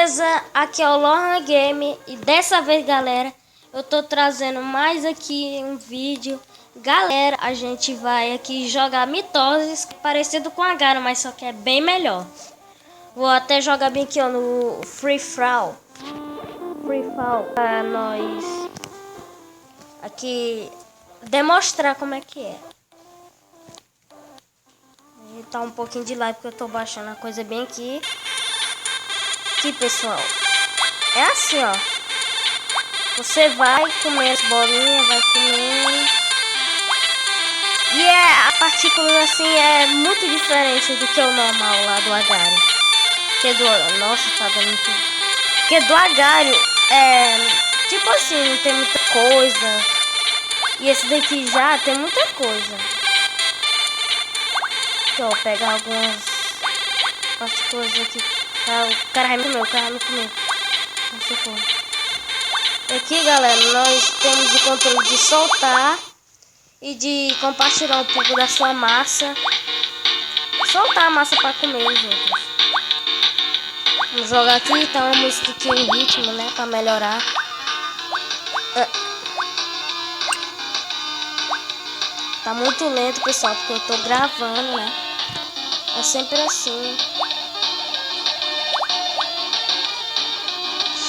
Beleza, aqui é o Lorna Game e dessa vez, galera, eu tô trazendo mais aqui um vídeo. Galera, a gente vai aqui jogar Mitoses, parecido com a Garo, mas só que é bem melhor. Vou até jogar bem aqui, ó, no Free Fall. Pra nós aqui demonstrar como é que é. E tá um pouquinho de live porque eu tô baixando a coisa bem aqui. Aqui, pessoal, é assim, ó. Você vai comer as bolinhas, vai comer. E a partícula assim é muito diferente do que o normal lá do agário. Nossa, tá dando muito. Porque do agário tipo assim, não tem muita coisa. E esse daqui já tem muita coisa. Aqui, ó, pegar algumas partículas aqui. O cara vai me comer, Não sei como. Aqui, galera, nós temos o controle de soltar e de compartilhar um pouco da sua massa. Soltar a massa para comer os outros. Vamos jogar aqui, tá uma música aqui em ritmo, né, para melhorar. Tá muito lento, pessoal, porque eu tô gravando, né. É sempre assim.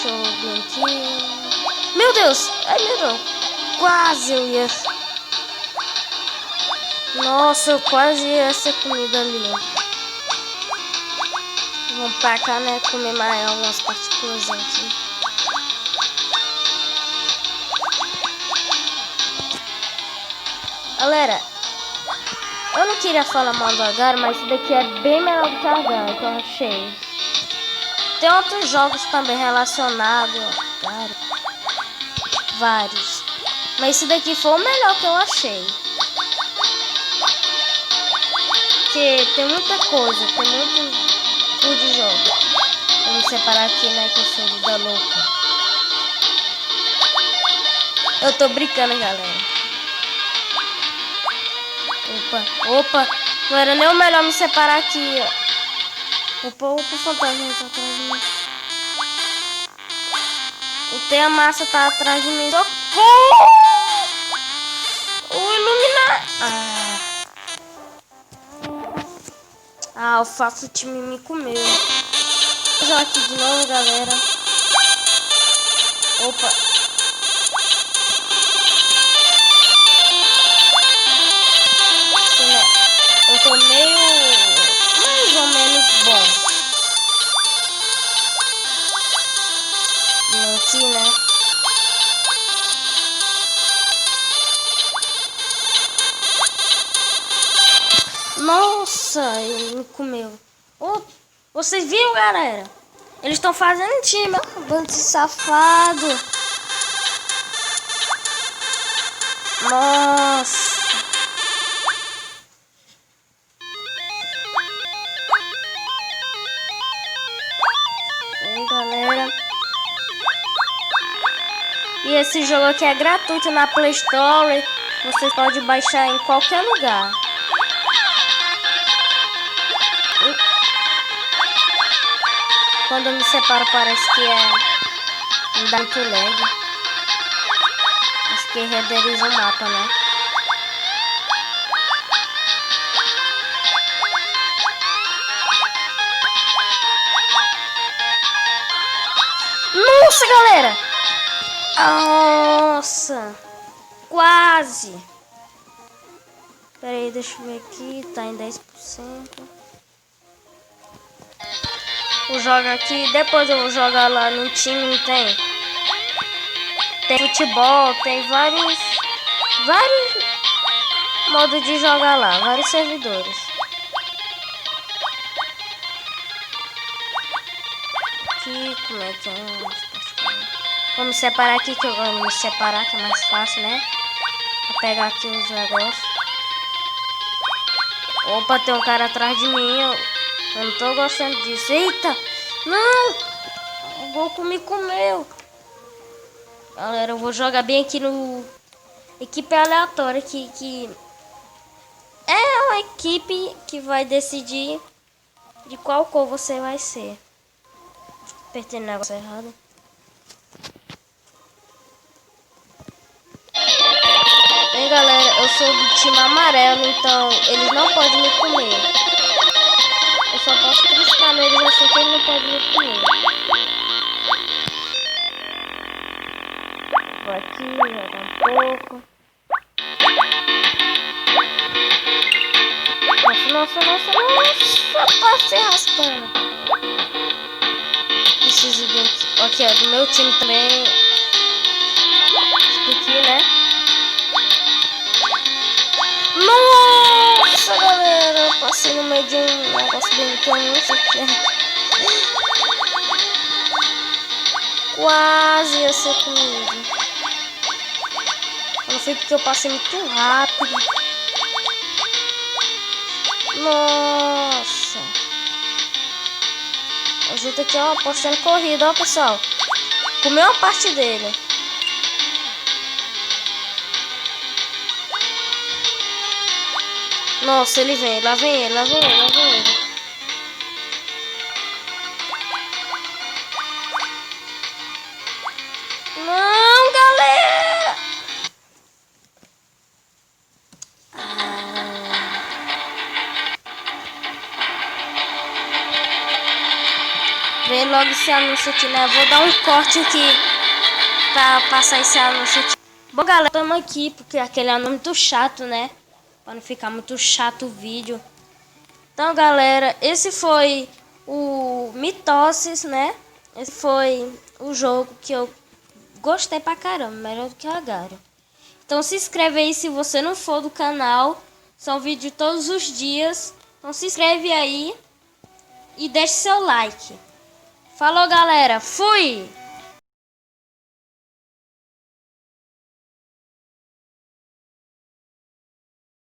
Deixa eu ver aqui. Meu Deus! Ai, meu Deus! Quase eu ia... Nossa, eu quase ia ser comida ali. Vamos pra cá, né? Comer mais algumas partículas aqui. Galera, eu não queria falar mal do agário, mas esse daqui é bem melhor do que o agário, que eu achei. Tem outros jogos também relacionados, claro, vários. Mas esse daqui foi o melhor que eu achei. Porque tem muita coisa, tem muito tipo de jogo. Vamos separar aqui, né, que eu sou vida louca. Eu tô brincando, galera. Opa, não era nem o melhor me separar aqui, ó. Opa, fantasma tá atrás de mim. A massa tá atrás de mim. Socorro! O iluminar. O fato time me comeu. Vou jogar aqui de novo, galera. Opa. Eu tô meio... mais ou menos bom. Aqui, né? Nossa, ele me comeu. Vocês viram, galera? Eles estão fazendo time, ó. Bando de safado. Nossa. Aí, galera. E esse jogo aqui é gratuito na Play Store. Vocês podem baixar em qualquer lugar. Quando eu me separo parece que não dá muito lag. Acho que renderiza o mapa, né? Nossa, galera! Nossa! Quase! Pera aí, deixa eu ver aqui. Tá em 10%. Vou jogar aqui, depois eu vou jogar lá no time, não tem? Tem futebol, tem vários modos de jogar lá, vários servidores. Aqui, como é que é? Vamos separar aqui, que eu gosto de me separar, que é mais fácil, né? Vou pegar aqui os negócios. Opa, tem um cara atrás de mim, eu não tô gostando disso. Eita! Não! O Goku me comeu. Galera, eu vou jogar bem aqui no... Equipe aleatória que é uma equipe que vai decidir de qual cor você vai ser. Apertei o negócio errado. Bem, galera, eu sou do time amarelo, então eles não podem me comer. Eu só posso triscar neles assim que eles não podem me comer. Vou aqui, jogar um pouco. Nossa, passei raspando. Preciso de aqui, ó, do meu time também. Aqui, né? Nossa, galera, eu passei no meio de um negócio bem que eu não sei o que é. Quase ia ser comigo. Não foi porque eu passei muito rápido. Nossa. A gente aqui, ó, apostando corrida, ó, pessoal. Comeu uma parte dele. Nossa, ele vem, lá vem ele, lá vem ele, lá vem ele. Não, galera! Vem logo esse anúncio aqui, né? Vou dar um corte aqui pra passar esse anúncio aqui. Bom, galera, estamos aqui porque aquele anúncio é muito chato, né? Pra não ficar muito chato o vídeo. Então, galera, esse foi o Mitoses, né? Esse foi o jogo que eu gostei pra caramba, melhor do que o Agário. Então se inscreve aí se você não for do canal. São vídeos todos os dias. Então se inscreve aí e deixe seu like. Falou, galera. Fui!